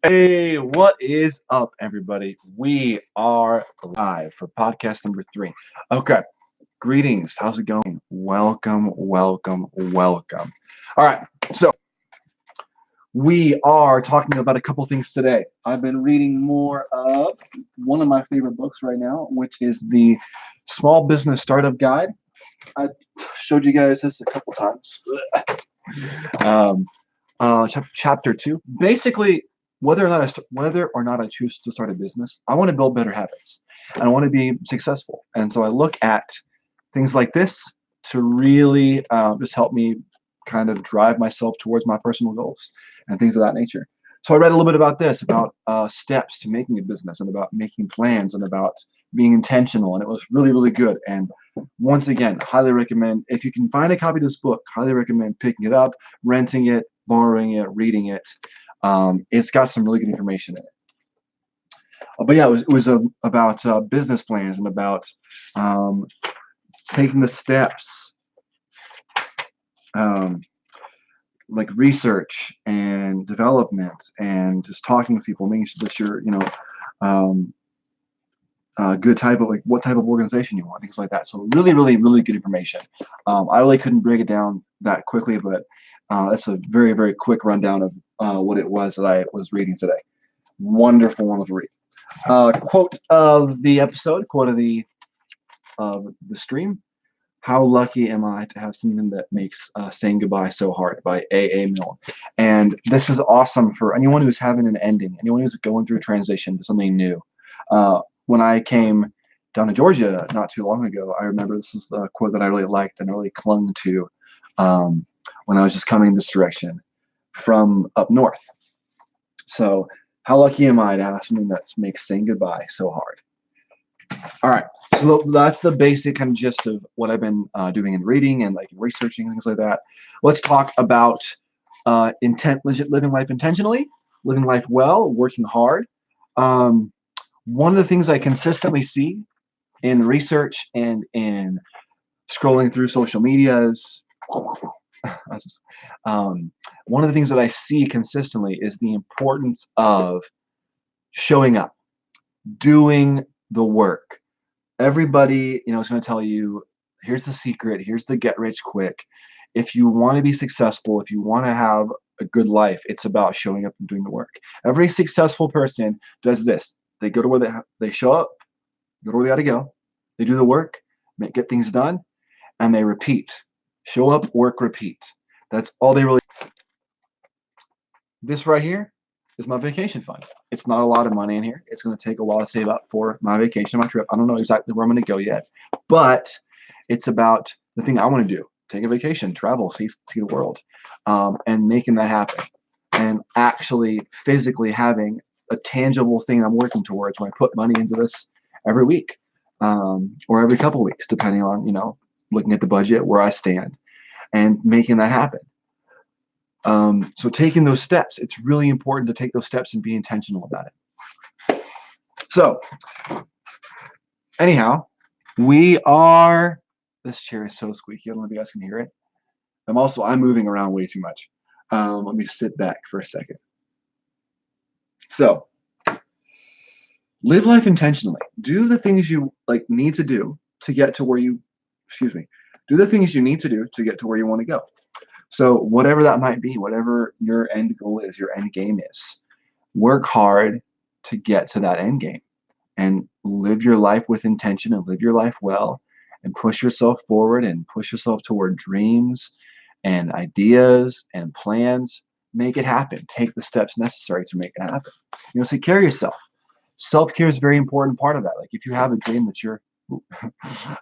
Hey, what is up, everybody? We are live for podcast number 3. Okay, greetings. How's it going? Welcome, welcome, welcome. All right, so we are talking about a couple things today. I've been reading more of one of my favorite books right now, which is the Small Business Startup Guide. I showed you guys this a couple times. Um, chapter 2. Basically, whether or not I choose to start a business, I want to build better habits and I want to be successful. And so I look at things like this to really just help me kind of drive myself towards my personal goals and things of that nature. So I read a little bit about this, about steps to making a business and about making plans and about being intentional. And it was really, really good. And once again, highly recommend, if you can find a copy of this book, highly recommend picking it up, renting it, borrowing it, reading it. It's got some really good information in it. But yeah, it was about business plans and about taking the steps, um, like research and development, and just talking with people, making sure that you're, um, good type of, like, what type of organization you want, things like that. So really, really, really good information. I really couldn't break it down that quickly, but that's a very, very quick rundown of what it was that I was reading today. Wonderful, wonderful read. Quote of the episode, quote of the stream. How lucky am I to have something that makes saying goodbye so hard, by A.A. Milne. And this is awesome for anyone who's having an ending, anyone who's going through a transition to something new. When I came down to Georgia not too long ago, I remember this is the quote that I really liked and really clung to when I was just coming this direction from up north. So how lucky am I to have something that makes saying goodbye so hard? All right, so that's the basic kind of gist of what I've been doing in reading and like researching and things like that. Let's talk about living life intentionally, living life well, working hard. One of the things I consistently see in research and in scrolling through social medias, one of the things that I see consistently is the importance of showing up, doing the work. Everybody, is going to tell you, here's the secret, here's the get rich quick. If you want to be successful, if you want to have a good life, it's about showing up and doing the work. Every successful person does this. They go to where they show up, go to where they got to go. They do the work, get things done, and they repeat. Show up, work, repeat. That's all they really. This right here is my vacation fund. It's not a lot of money in here. It's going to take a while to save up for my vacation, my trip. I don't know exactly where I'm going to go yet, but it's about the thing I want to do. Take a vacation, travel, see the world, and making that happen. And actually physically having a tangible thing I'm working towards when I put money into this every week, or every couple weeks, depending on, looking at the budget, where I stand, and making that happen. So taking those steps, it's really important to take those steps and be intentional about it. So anyhow, this chair is so squeaky. I don't know if you guys can hear it. I'm moving around way too much. Let me sit back for a second. So live life intentionally. Do the things you need to do to get to where you, do the things you need to do to get to where you want to go. So whatever that might be, whatever your end goal is, your end game is, work hard to get to that end game and live your life with intention and live your life well and push yourself forward and push yourself toward dreams and ideas and plans. Make it happen. Take the steps necessary to make it happen. Take care of yourself. Self-care is a very important part of that. Like, if you have a dream that you're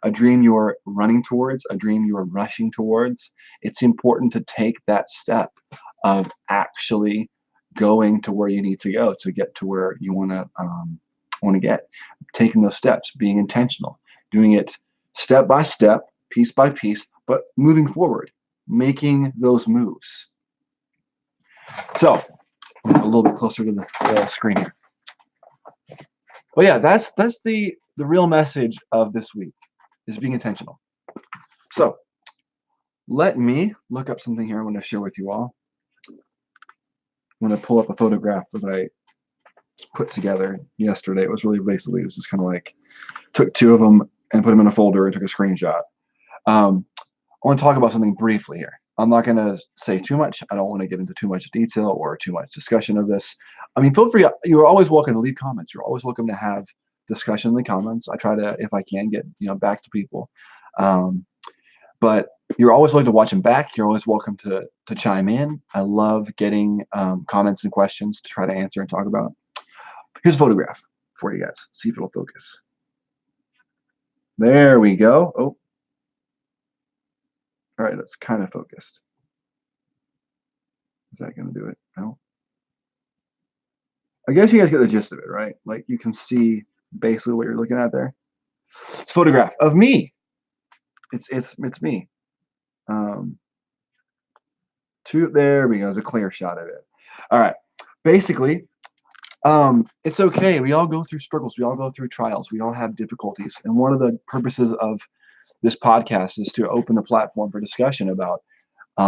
a dream you're running towards, a dream you're rushing towards, it's important to take that step of actually going to where you need to go to get to where you want to get. Taking those steps, being intentional, doing it step by step, piece by piece, but moving forward, making those moves. So a little bit closer to the screen here. Well, yeah, that's the real message of this week, is being intentional. So let me look up something here I want to share with you all. I'm going to pull up a photograph that I put together yesterday. It was really basically, it was just kind of like took two of them and put them in a folder and took a screenshot. Um, I want to talk about something briefly here. I'm not going to say too much. I don't want to get into too much detail or too much discussion of this. I mean, feel free. You're always welcome to leave comments. You're always welcome to have discussion in the comments. I try to, if I can, get back to people. But you're always welcome to watch them back. You're always welcome to chime in. I love getting comments and questions to try to answer and talk about. Here's a photograph for you guys. See if it'll focus. There we go. Oh, all right. It's kind of focused. Is that going to do it? No. I guess you guys get the gist of it, right? Like you can see basically what you're looking at there. It's a photograph of me. It's me. There we go. It's a clear shot of it. All right. Basically, it's okay. We all go through struggles. We all go through trials. We all have difficulties. And one of the purposes of this podcast is to open the platform for discussion about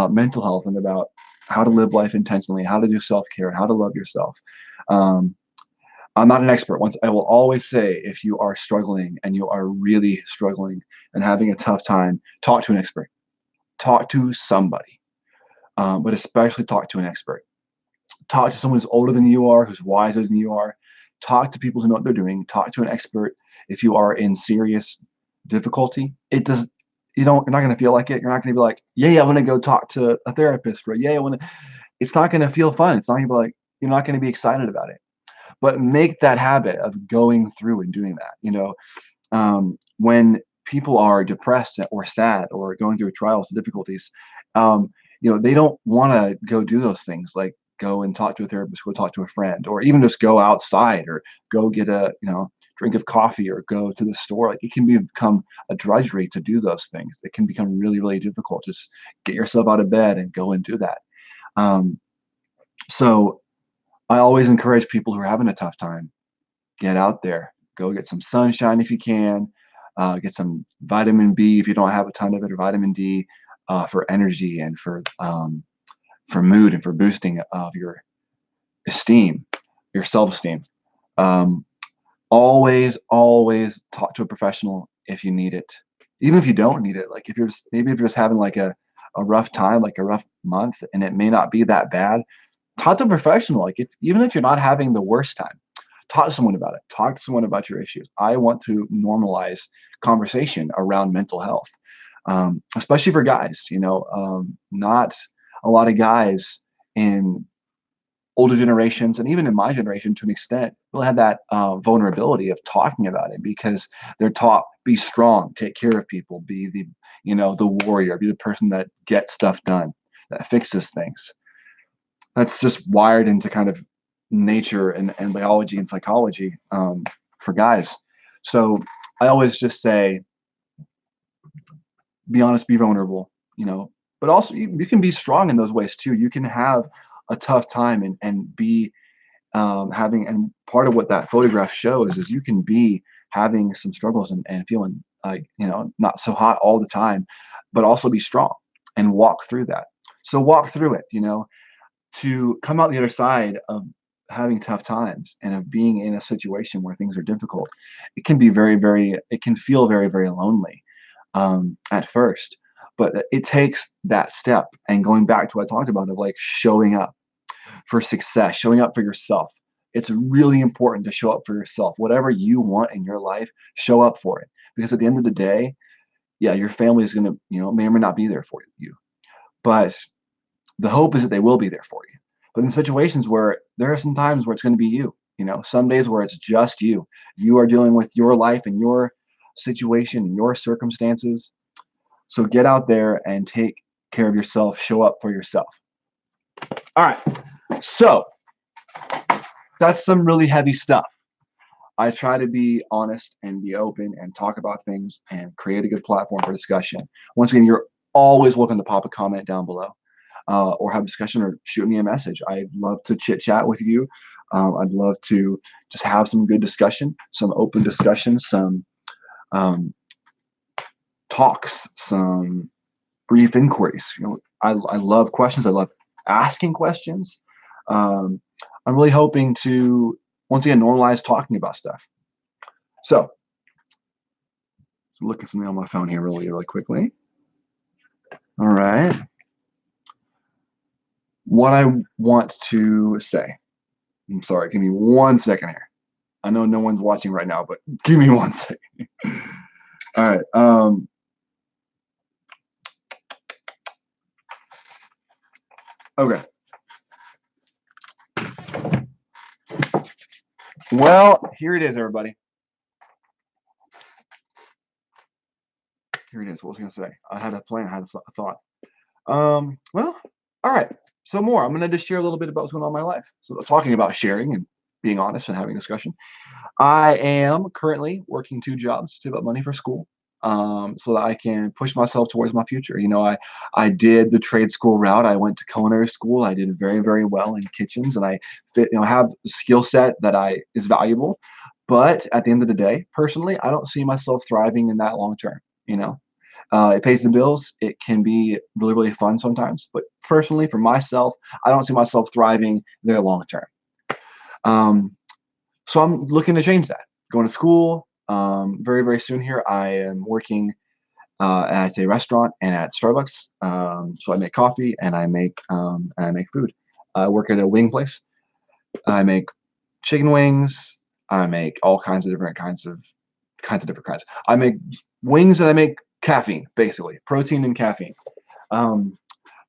mental health and about how to live life intentionally, how to do self-care, how to love yourself. I'm not an expert. Once I will always say, if you are struggling and you are really struggling and having a tough time, talk to an expert. Talk to somebody, but especially talk to an expert. Talk to someone who's older than you are, who's wiser than you are. Talk to people who know what they're doing. Talk to an expert if you are in serious difficulty. You're not going to feel like it. You're not going to be like, yeah, I want to go talk to a therapist, or yeah, I want to. It's not going to feel fun. It's not going to be like, you're not going to be excited about it. But make that habit of going through and doing that. When people are depressed or sad or going through trials and difficulties, they don't want to go do those things like go and talk to a therapist, go talk to a friend, or even just go outside or go get a drink of coffee or go to the store. Like it can become a drudgery to do those things. It can become really, really difficult. Just get yourself out of bed and go and do that. So I always encourage people who are having a tough time, get out there, go get some sunshine if you can, get some vitamin B if you don't have a ton of it, or vitamin D for energy and for mood and for boosting of your esteem, your self-esteem. Always talk to a professional if you need it. Even if you don't need it, like if you're just having like a rough time, like a rough month, and it may not be that bad, talk to a professional. Like even if you're not having the worst time, talk to someone about it. Talk to someone about your issues. I want to normalize conversation around mental health, especially for guys. Not a lot of guys in older generations, and even in my generation to an extent, will have that vulnerability of talking about it because they're taught be strong, take care of people, be the warrior, be the person that gets stuff done, that fixes things. That's just wired into kind of nature and biology and psychology for guys. So I always just say, be honest, be vulnerable, but also you can be strong in those ways too. You can have a tough time and be and part of what that photograph shows is you can be having some struggles and feeling like, not so hot all the time, but also be strong and walk through that. So walk through it, to come out the other side of having tough times and of being in a situation where things are difficult. It can be it can feel very, very lonely at first, but it takes that step and going back to what I talked about of like showing up for success, showing up for yourself. It's really important to show up for yourself. Whatever you want in your life, show up for it. Because at the end of the day, yeah, your family is going to, may or may not be there for you. But the hope is that they will be there for you. But in situations where there are some times where it's going to be you, some days where it's just you. You are dealing with your life and your situation, your circumstances. So get out there and take care of yourself. Show up for yourself. All right. So that's some really heavy stuff. I try to be honest and be open and talk about things and create a good platform for discussion. Once again, you're always welcome to pop a comment down below or have a discussion or shoot me a message. I'd love to chit chat with you. I'd love to just have some good discussion, some open discussion, some talks, some brief inquiries. I love questions. I love asking questions. I'm really hoping to once again, normalize talking about stuff. So look at something on my phone here really quickly. All right. What I want to say. I'm sorry, give me 1 second here. I know no one's watching right now, but give me 1 second. All right. Okay. Well, here it is, everybody. Here it is. What was I going to say? I had a plan. I had a thought. Well, all right. So more. I'm going to just share a little bit about what's going on in my life. So talking about sharing and being honest and having a discussion. I am currently working 2 jobs to save up money for school, so that I can push myself towards my future. I did the trade school route. I went to culinary school. I did very, very well in kitchens, and I have a skill set that is valuable. But at the end of the day, personally, I don't see myself thriving in that long term. It pays the bills. It can be really, really fun sometimes. But personally, for myself, I don't see myself thriving there long term. So I'm looking to change that. Going to school very, very soon here. I am working at a restaurant and at Starbucks. So I make coffee and I make food. I work at a wing place. I make chicken wings. I make all kinds of different kinds of different kinds. I make wings and I make caffeine, basically protein and caffeine.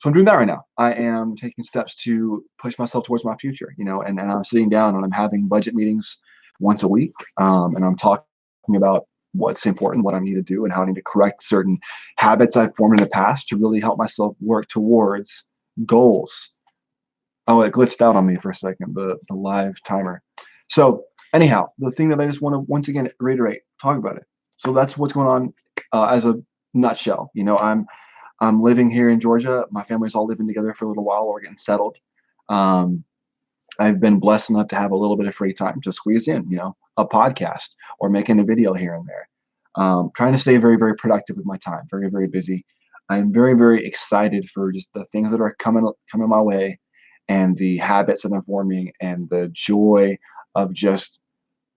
So I'm doing that right now. I am taking steps to push myself towards my future, and I'm sitting down and I'm having budget meetings once a week, and I'm talking about what's important, what I need to do, and how I need to correct certain habits I've formed in the past to really help myself work towards goals. Oh, it glitched out on me for a second, the live timer. So anyhow, the thing that I just want to once again reiterate, talk about it. So that's what's going on as a nutshell. I'm living here in Georgia. My family's all living together for a little while. We're getting settled. I've been blessed enough to have a little bit of free time to squeeze in, a podcast or making a video here and there. Trying to stay very, very productive with my time. Very, very busy. I'm very, very excited for just the things that are coming my way, and the habits that I'm forming, and the joy of just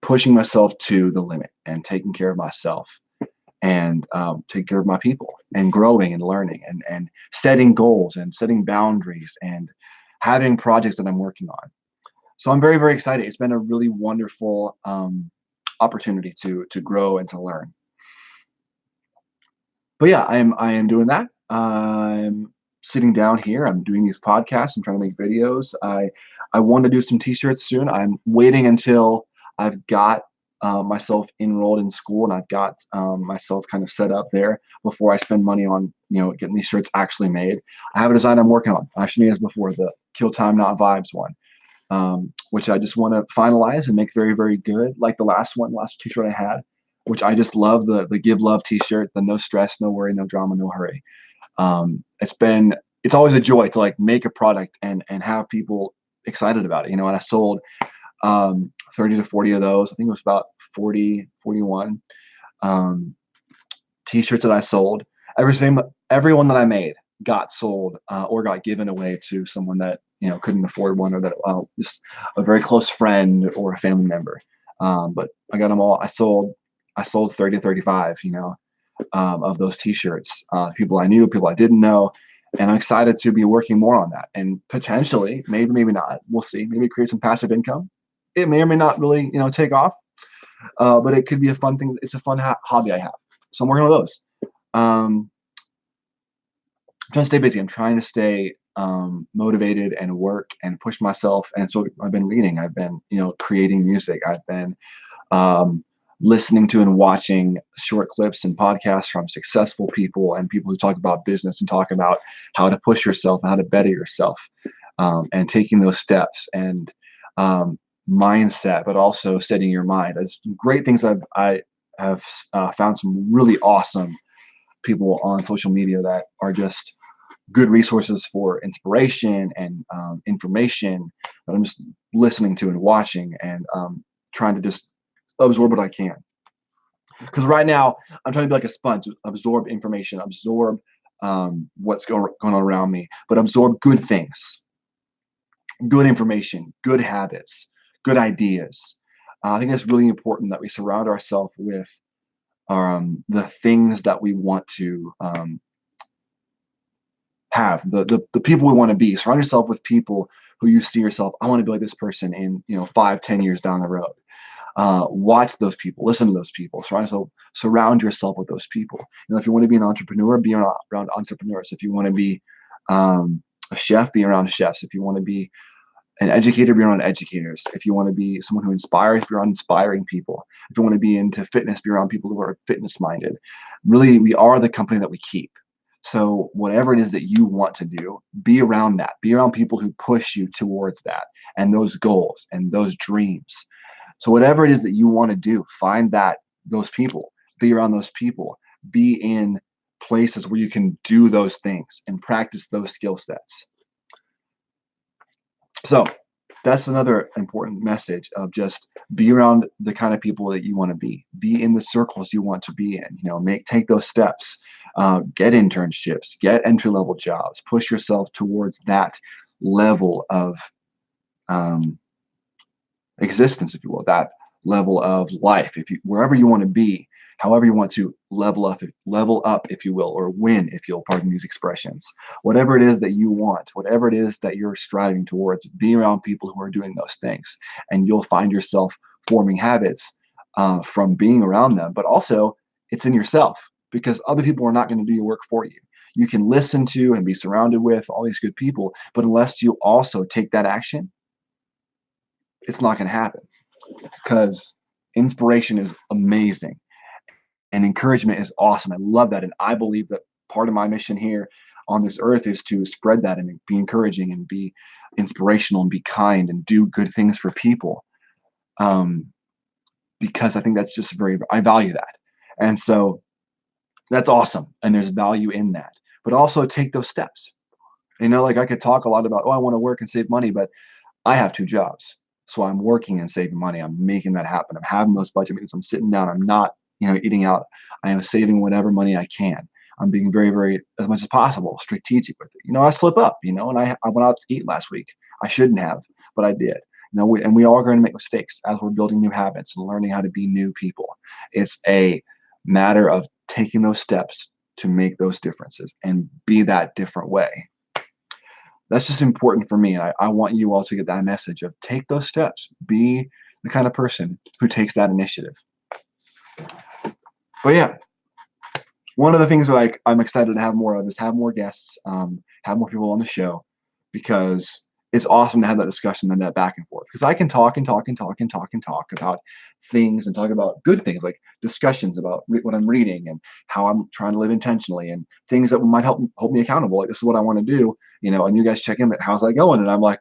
pushing myself to the limit and taking care of myself, and take care of my people, and growing and learning, and setting goals and setting boundaries and having projects that I'm working on. So I'm very, very excited. It's been a really wonderful opportunity to grow and to learn. But yeah, I am doing that. I'm sitting down here. I'm doing these podcasts. I'm trying to make videos. I want to do some t-shirts soon. I'm waiting until I've got myself enrolled in school and I've got myself kind of set up there before I spend money on getting these shirts actually made. I have a design I'm working on. I should mention this before, the Kill Time Not Vibes one, which I just want to finalize and make very, very good, like the last t-shirt I had, which I just love, the Give Love t-shirt, the no stress, no worry, no drama, no hurry. It's always a joy to like make a product and have people excited about it, and I sold 30 to 40 of those. I think it was about 40, 41 t-shirts that I sold. Everyone that I made got sold or got given away to someone that couldn't afford one, or that just a very close friend or a family member. But I got them all. I sold 30 to 35 of those t-shirts, people I knew, people I didn't know, and I'm excited to be working more on that, and potentially, maybe not, we'll see, maybe create some passive income. It may or may not really take off, but it could be a fun thing. It's a fun hobby I have, so I'm working on those. I'm trying to stay busy. I'm trying to stay motivated and work and push myself. And so I've been reading. I've been creating music. I've been listening to and watching short clips and podcasts from successful people and people who talk about business and talk about how to push yourself and how to better yourself, and taking those steps and mindset, but also setting your mind. There's great things. I have found some really awesome people on social media that are just good resources for inspiration and information that I'm just listening to and watching, and trying to just absorb what I can. Because right now I'm trying to be like a sponge, absorb information, absorb what's going on around me, but absorb good things, good information, good habits, good ideas. I think it's really important that we surround ourselves with the things that we want to have, the people we want to be. Surround yourself with people who you see yourself, I want to be like this person in 5-10 years down the road. Watch those people, listen to those people, surround yourself with those people. If you want to be an entrepreneur, be around entrepreneurs. If you want to be a chef, be around chefs. If you want to be an educator, be around educators. If you want to be someone who inspires, be around inspiring people. If you want to be into fitness, be around people who are fitness minded. Really, we are the company that we keep. So whatever it is that you want to do, be around that. Be around people who push you towards that and those goals and those dreams. So whatever it is that you want to do, find those people, be around those people, be in places where you can do those things and practice those skill sets. So that's another important message of just be around the kind of people that you want to be in the circles you want to be in, take those steps, get internships, get entry-level jobs, push yourself towards that level of existence, if you will, that level of life. Wherever you want to be, however you want to level up, if you will, or win, if you'll pardon these expressions, whatever it is that you want, whatever it is that you're striving towards, be around people who are doing those things, and you'll find yourself forming habits from being around them. But also, it's in yourself, because other people are not going to do your work for you. You can listen to and be surrounded with all these good people, but unless you also take that action, it's not going to happen, because inspiration is amazing and encouragement is awesome. I love that. And I believe that part of my mission here on this earth is to spread that and be encouraging and be inspirational and be kind and do good things for people. Because I think that's just I value that. And so that's awesome. And there's value in that. But also take those steps. Like I could talk a lot about, I want to work and save money, but I have 2 jobs. So I'm working and saving money. I'm making that happen. I'm having those budget meetings. I'm sitting down. I'm not, eating out. I am saving whatever money I can. I'm being very, very, as much as possible, strategic with it. I slip up, and I went out to eat last week. I shouldn't have, but I did. We all are going to make mistakes as we're building new habits and learning how to be new people. It's a matter of taking those steps to make those differences and be that different way. That's just important for me. I want you all to get that message of take those steps. Be the kind of person who takes that initiative. But yeah, one of the things that I'm excited to have more of is have more guests, have more people on the show, because it's awesome to have that discussion and that back and forth. Because I can talk and talk and talk and talk and talk about things and talk about good things, like discussions about what I'm reading and how I'm trying to live intentionally and things that might help me accountable. Like, this is what I want to do, and you guys check in, how's that going? And I'm like,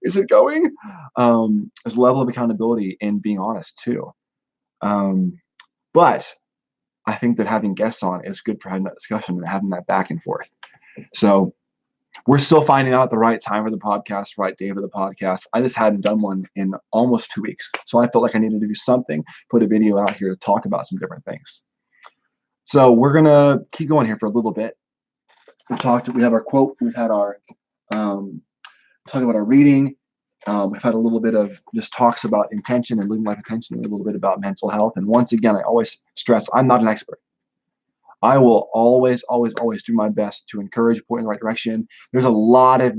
is it going? There's a level of accountability in being honest too. But I think that having guests on is good for having that discussion and having that back and forth. So we're still finding out the right time for the podcast, right day for the podcast. I just hadn't done one in almost 2 weeks. So I felt like I needed to do something, put a video out here to talk about some different things. So we're going to keep going here for a little bit. We have our quote. We've had our talking about our reading. We've had a little bit of just talks about intention and living life intentionally, a little bit about mental health. And once again, I always stress, I'm not an expert. I will always, always, always do my best to encourage, point in the right direction. There's a lot of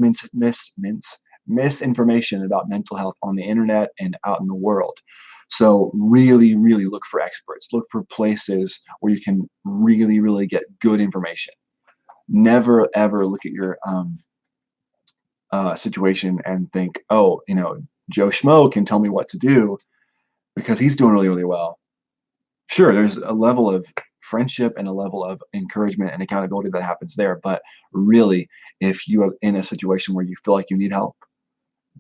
misinformation about mental health on the internet and out in the world. So really, really look for experts. Look for places where you can really, really get good information. Never, ever look at your situation and think, oh, Joe Schmo can tell me what to do because he's doing really, really well. Sure, there's a level of friendship and a level of encouragement and accountability that happens there. But really, if you are in a situation where you feel like you need help,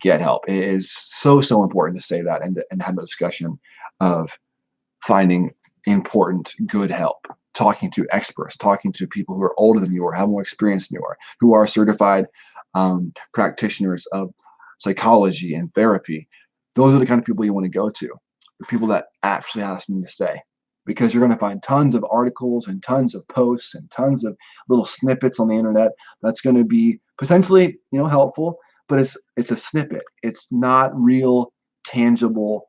get help. It is so, so important to say that and have a discussion of finding important, good help, talking to experts, talking to people who are older than you or have more experience than you are, who are certified practitioners of psychology and therapy. Those are the kind of people you want to go to, the people that actually have something to say. Because you're going to find tons of articles and tons of posts and tons of little snippets on the internet that's going to be potentially, helpful, but it's a snippet. It's not real tangible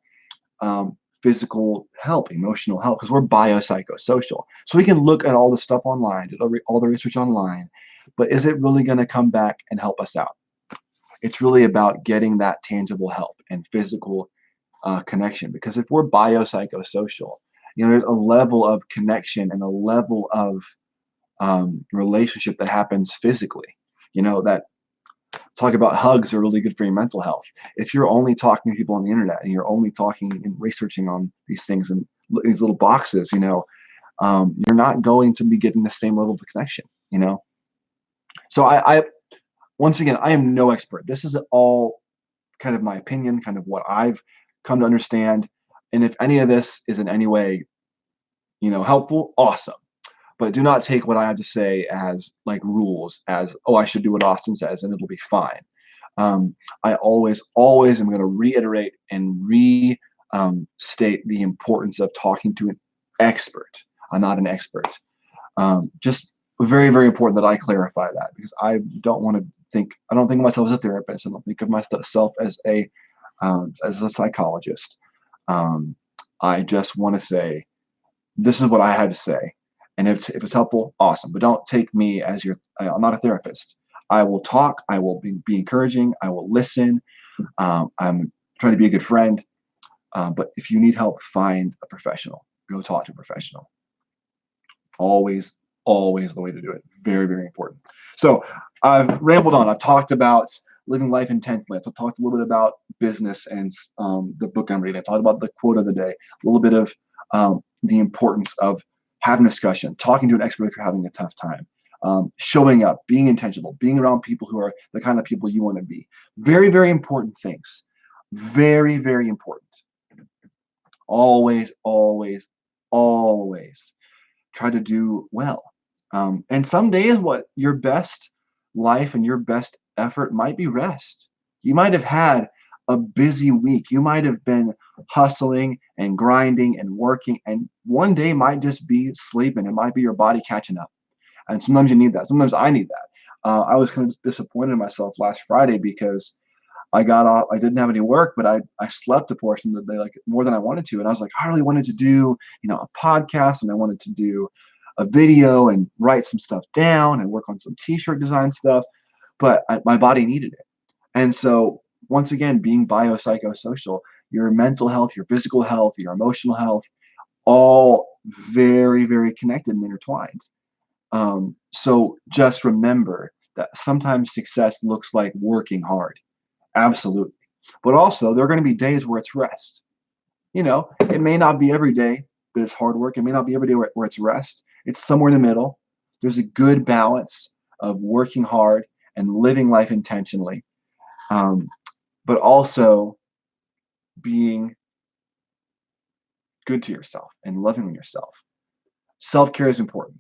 physical help, emotional help, because we're biopsychosocial. So we can look at all the stuff online, do all the research online, but is it really going to come back and help us out? It's really about getting that tangible help and physical connection. Because if we're biopsychosocial, there's a level of connection and a level of relationship that happens physically. That talk about hugs are really good for your mental health. If you're only talking to people on the internet and you're only talking and researching on these things and these little boxes, you're not going to be getting the same level of connection. So I once again, I am no expert. This is all kind of my opinion, kind of what I've come to understand. And if any of this is in any way, helpful, awesome. But do not take what I have to say as like rules, as, oh, I should do what Austin says and it'll be fine. I always am going to reiterate and state the importance of talking to an expert. I'm not an expert. Just very, very important that I clarify that, because I don't think of myself as a therapist. I don't think of myself as a psychologist. I just want to say, this is what I had to say. And if it's helpful, awesome. But don't take me as I'm not a therapist. I will talk. I will be encouraging. I will listen. I'm trying to be a good friend. But if you need help, find a professional. Go talk to a professional. Always the way to do it. Very, very important. So I've rambled on. I've talked about living life intentionally. I've talked a little bit about business and the book I'm reading. I talked about the quote of the day. A little bit of the importance of having discussion, talking to an expert if you're having a tough time, showing up, being intentional, being around people who are the kind of people you want to be. Very, very important things. Very, very important. Always try to do well. And some days what your best life and your best effort might be rest. You might have had a busy week. You might have been hustling and grinding and working, and one day might just be sleeping. It might be your body catching up. And sometimes you need that. Sometimes I need that. I was kind of disappointed in myself last Friday because I got off. I didn't have any work, but I slept a portion of the day, like more than I wanted to. And I was like, I really wanted to do, a podcast, and I wanted to do a video and write some stuff down and work on some t-shirt design stuff, but my body needed it. And so once again, being biopsychosocial, your mental health, your physical health, your emotional health, all very, very connected and intertwined. So just remember that sometimes success looks like working hard. Absolutely. But also there are going to be days where it's rest. It may not be every day that it's hard work. It may not be every day where it's rest. It's somewhere in the middle. There's a good balance of working hard and living life intentionally, but also being good to yourself and loving yourself. Self-care is important.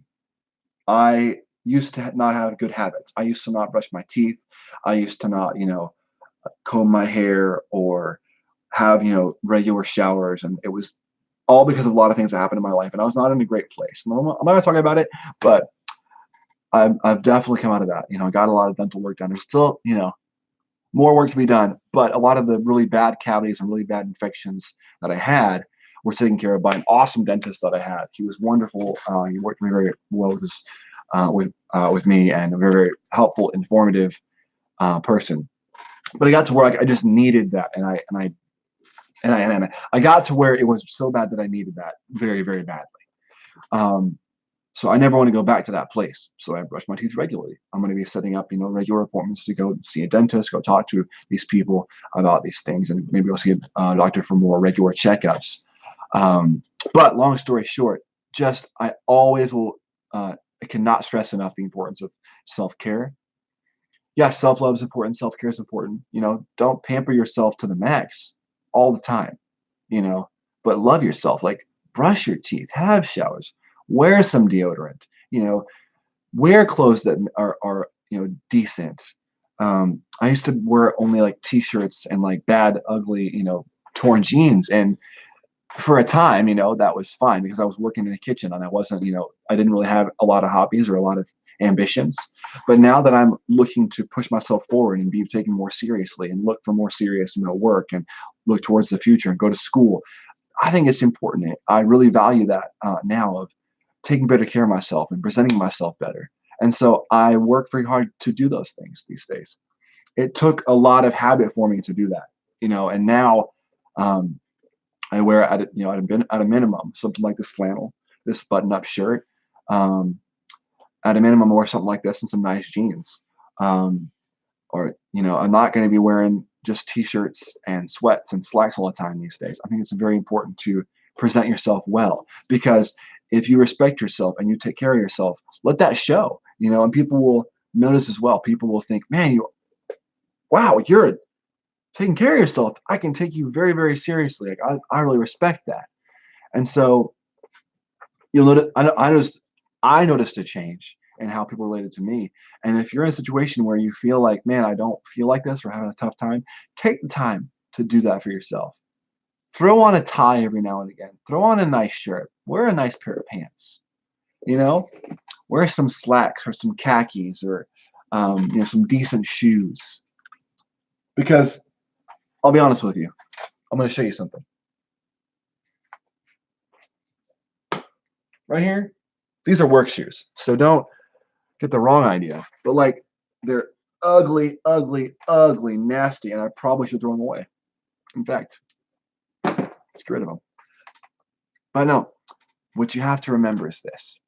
I used to not have good habits. I used to not brush my teeth. I used to not, comb my hair or have, regular showers. And it was all because of a lot of things that happened in my life. And I was not in a great place. I'm not going to talk about it, but I've definitely come out of that. I got a lot of dental work done. There's still, more work to be done, but a lot of the really bad cavities and really bad infections that I had were taken care of by an awesome dentist that I had. He was wonderful. He worked very, very well with me, and a very, very helpful, informative person. But I got to where I just needed that, and I got to where it was so bad that I needed that very, very badly. So I never want to go back to that place. So I brush my teeth regularly. I'm going to be setting up, regular appointments to go see a dentist, go talk to these people about these things, and maybe I'll see a doctor for more regular checkups. But long story short, I always will, I cannot stress enough the importance of self-care. Yes, self-love is important. Self-care is important. Don't pamper yourself to the max all the time, but love yourself. Like, brush your teeth, have showers, wear some deodorant, wear clothes that are decent. I used to wear only like t-shirts and like bad, ugly, torn jeans. And for a time, that was fine because I was working in the kitchen and I wasn't, I didn't really have a lot of hobbies or a lot of ambitions. But now that I'm looking to push myself forward and be taken more seriously and look for more serious, work and look towards the future and go to school, I think it's important. I really value that now of taking better care of myself and presenting myself better. And so I work very hard to do those things these days. It took a lot of habit forming to do that, and now um, I wear at a minimum something like this flannel, this button-up shirt. Um, at a minimum, I wear something like this and some nice jeans. Um, or I'm not going to be wearing just t-shirts and sweats and slacks all the time these days. I think it's very important to present yourself well, because if you respect yourself and you take care of yourself, let that show. And people will notice as well. People will think, man, wow, you're taking care of yourself. I can take you very, very seriously. Like I really respect that. And so you'll notice, I noticed a change in how people related to me. And if you're in a situation where you feel like, man, I don't feel like this or having a tough time, take the time to do that for yourself. Throw on a tie every now and again. Throw on a nice shirt. Wear a nice pair of pants. You know, wear some slacks or some khakis or some decent shoes. Because I'll be honest with you, I'm going to show you something. Right here, these are work shoes. So don't get the wrong idea. But like, they're ugly, ugly, ugly, nasty, and I probably should throw them away. In fact, let's get rid of them. But no, what you have to remember is this.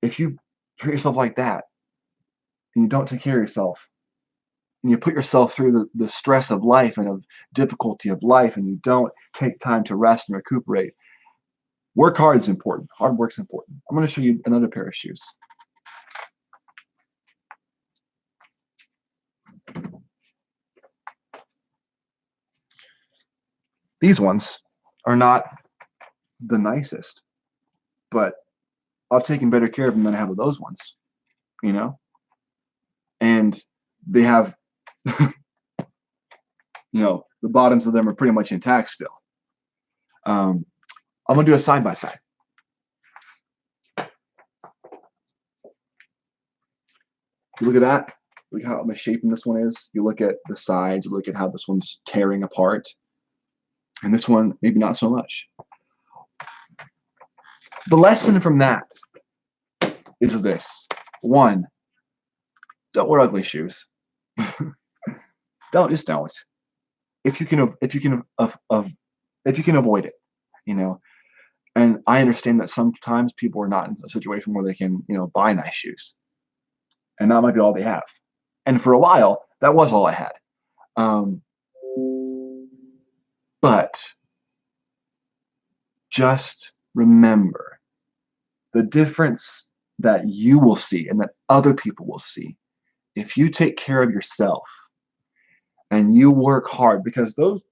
If you treat yourself like that, and you don't take care of yourself, and you put yourself through the stress of life and of difficulty of life, and you don't take time to rest and recuperate, work hard is important. Hard work is important. I'm going to show you another pair of shoes. These ones are not the nicest, but I've taken better care of them than I have of those ones, and they have, the bottoms of them are pretty much intact still. I'm going to do a side by side. You look at that. Look how much shaping this one is. You look at the sides. You look at how this one's tearing apart. And this one, maybe not so much. The lesson from that is this. One, don't wear ugly shoes. Don't. If you can avoid it, And I understand that sometimes people are not in a situation where they can, buy nice shoes. And that might be all they have. And for a while, that was all I had. But just remember the difference that you will see and that other people will see if you take care of yourself and you work hard, because those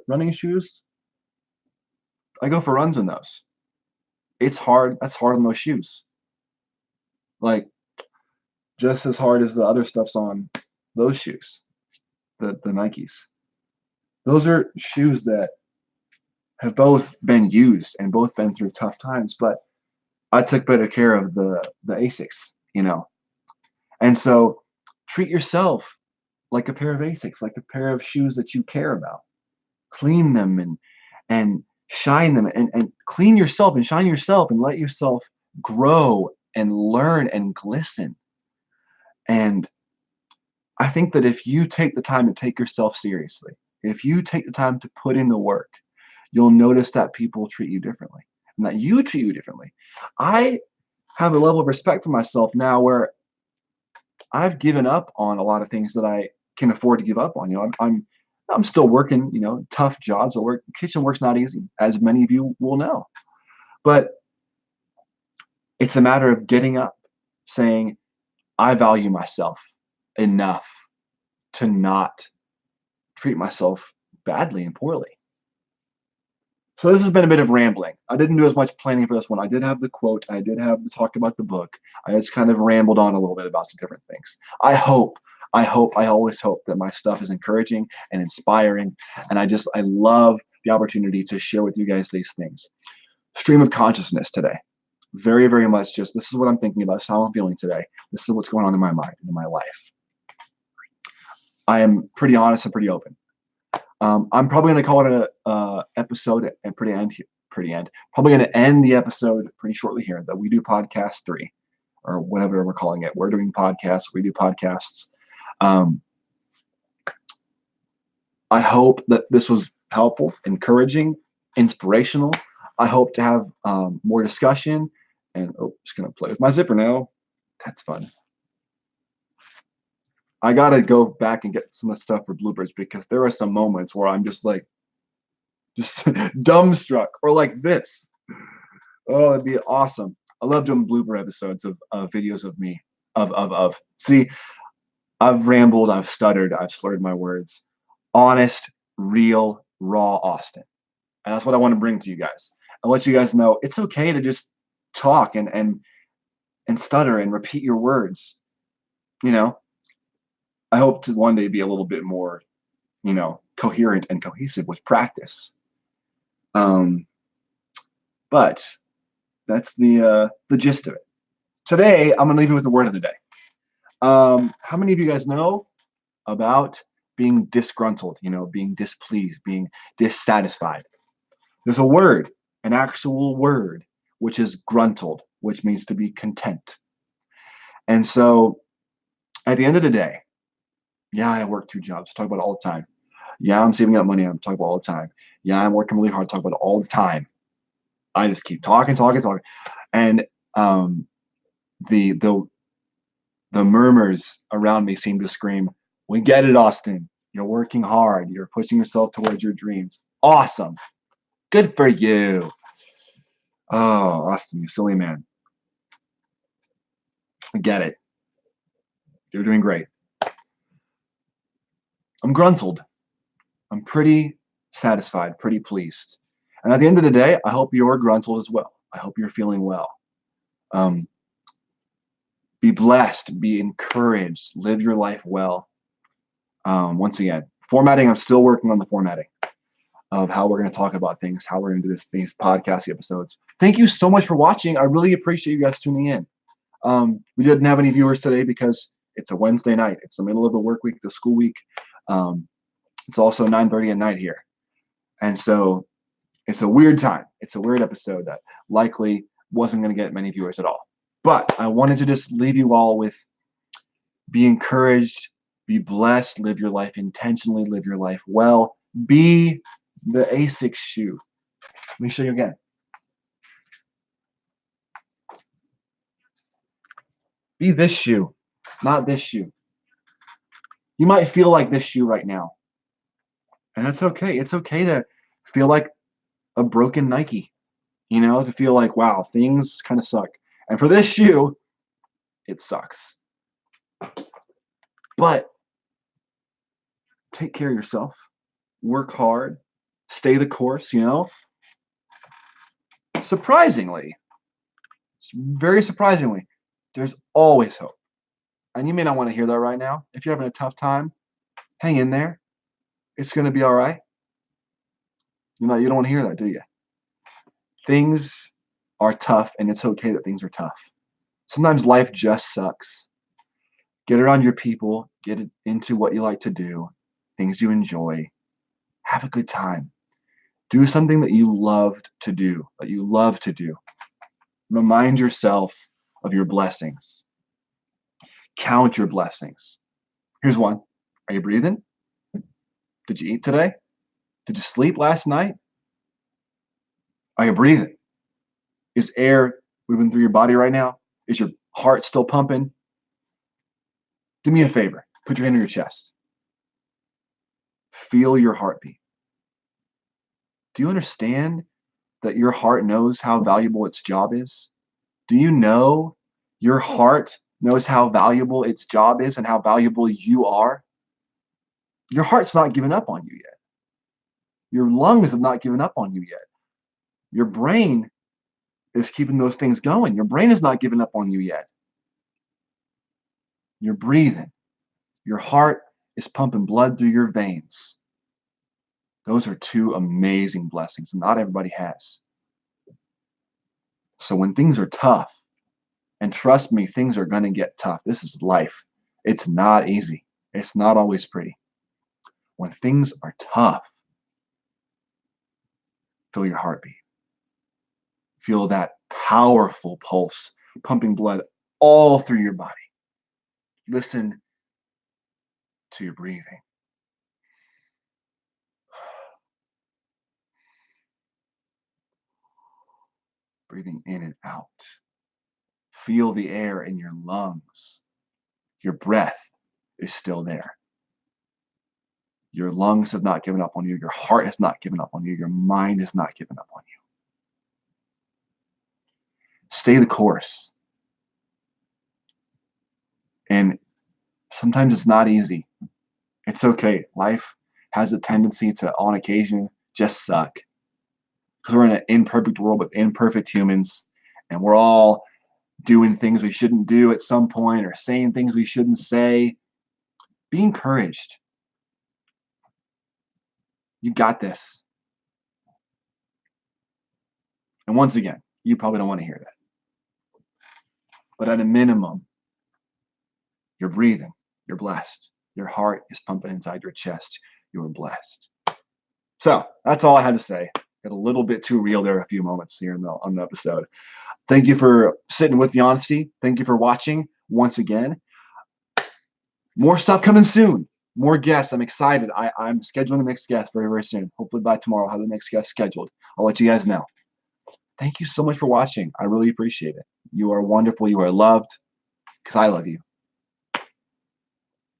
running shoes, I go for runs in those. It's hard. That's hard on those shoes. Like, just as hard as the other stuff's on those shoes, the Nikes. Those are shoes that have both been used and both been through tough times, but I took better care of the Asics, And so treat yourself like a pair of Asics, like a pair of shoes that you care about. Clean them and shine them and clean yourself and shine yourself and let yourself grow and learn and glisten. And I think that if you take the time to take yourself seriously, if you take the time to put in the work, you'll notice that people treat you differently and that you treat you differently. I have a level of respect for myself now where I've given up on a lot of things that I can afford to give up on. I'm still working, tough jobs. Kitchen work's not easy, as many of you will know. But it's a matter of getting up, saying, I value myself enough to not treat myself badly and poorly. So this has been a bit of rambling. I didn't do as much planning for this one. I did have the quote. I did have the talk about the book. I just kind of rambled on a little bit about some different things. I always hope that my stuff is encouraging and inspiring. And I love the opportunity to share with you guys these things. Stream of consciousness today. very, very much just this is what I'm thinking about, this is how I'm feeling today. This is what's going on in my mind, in my life. I am pretty honest and pretty open. I'm probably going to call it a episode and pretty end here. Pretty end. Probably going to end the episode pretty shortly here. That we do podcast 3, or whatever we're calling it. We're doing podcasts. We do podcasts. I hope that this was helpful, encouraging, inspirational. I hope to have more discussion. And just going to play with my zipper now. That's fun. I got to go back and get some of the stuff for bloopers because there are some moments where I'm just like, just dumbstruck, or like this. Oh, it'd be awesome. I love doing blooper episodes of videos of me. See, I've rambled, I've stuttered, I've slurred my words. Honest, real, raw Austin. And that's what I want to bring to you guys. I let you guys know it's okay to just talk and stutter and repeat your words. You know, I hope to one day be a little bit more, coherent and cohesive with practice. But that's the gist of it. Today, I'm gonna leave you with the word of the day. How many of you guys know about being disgruntled? Being displeased, being dissatisfied. There's a word, an actual word, which is gruntled, which means to be content. And so, at the end of the day, yeah, I work 2 jobs. I talk about it all the time. Yeah, I'm saving up money. I'm talking about it all the time. Yeah, I'm working really hard. I talk about it all the time. I just keep talking, and the murmurs around me seem to scream, "We get it, Austin. You're working hard. You're pushing yourself towards your dreams. Awesome. Good for you. Oh, Austin, you silly man. I get it. You're doing great." I'm gruntled. I'm pretty satisfied, pretty pleased. And at the end of the day, I hope you're gruntled as well. I hope you're feeling well. Be blessed, be encouraged, live your life well. Once again, formatting, I'm still working on the formatting of how we're going to talk about things, how we're going to do these podcast episodes. Thank you so much for watching. I really appreciate you guys tuning in. We didn't have any viewers today because it's a Wednesday night. It's the middle of the work week, the school week. It's also 9:30 at night here. And so it's a weird time. It's a weird episode that likely wasn't going to get many viewers at all. But I wanted to just leave you all with be encouraged, be blessed, live your life intentionally, live your life well. Be the ASICS shoe. Let me show you again. Be this shoe, not this shoe. You might feel like this shoe right now. And that's okay. It's okay to feel like a broken Nike, to feel like, wow, things kind of suck. And for this shoe, it sucks. But take care of yourself. Work hard. Stay the course, Surprisingly, very surprisingly, there's always hope. And you may not want to hear that right now. If you're having a tough time, hang in there. It's going to be all right. You don't want to hear that, do you? Things are tough, and it's okay that things are tough. Sometimes life just sucks. Get around your people. Get into what you like to do, things you enjoy. Have a good time. Do something that you loved to do, Remind yourself of your blessings. Count your blessings. Here's one. Are you breathing? Did you eat today? Did you sleep last night? Are you breathing? Is air moving through your body right now? Is your heart still pumping? Do me a favor. Put your hand on your chest. Feel your heartbeat. Do you understand that your heart knows how valuable its job is? Do you know your heart knows how valuable its job is and how valuable you are? Your heart's not given up on you yet. Your lungs have not given up on you yet. Your brain is keeping those things going. Your brain is not giving up on you yet. You're breathing. Your heart is pumping blood through your veins. Those are 2 amazing blessings not everybody has. So when things are tough, and trust me, things are going to get tough. This is life. It's not easy. It's not always pretty. When things are tough, feel your heartbeat. Feel that powerful pulse pumping blood all through your body. Listen to your breathing. Breathing in and out. Feel the air in your lungs. Your breath is still there. Your lungs have not given up on you. Your heart has not given up on you. Your mind has not given up on you. Stay the course. And sometimes it's not easy. It's okay. Life has a tendency to, on occasion, just suck. Because we're in an imperfect world with imperfect humans, and we're all doing things we shouldn't do at some point or saying things we shouldn't say. Be encouraged. You got this. And once again, you probably don't want to hear that. But at a minimum, you're breathing. You're blessed. Your heart is pumping inside your chest. You're blessed. So that's all I had to say. Got a little bit too real there a few moments here on the episode. Thank you for sitting with the honesty. Thank you for watching once again. More stuff coming soon. More guests. I'm excited. I'm scheduling the next guest very, very soon. Hopefully by tomorrow I'll have the next guest scheduled. I'll let you guys know. Thank you so much for watching. I really appreciate it. You are wonderful. You are loved because I love you.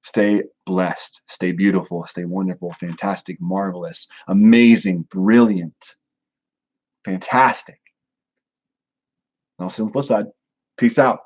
Stay blessed. Stay beautiful. Stay wonderful. Fantastic. Marvelous. Amazing. Brilliant. Fantastic. And I'll see you on the flip side. Peace out.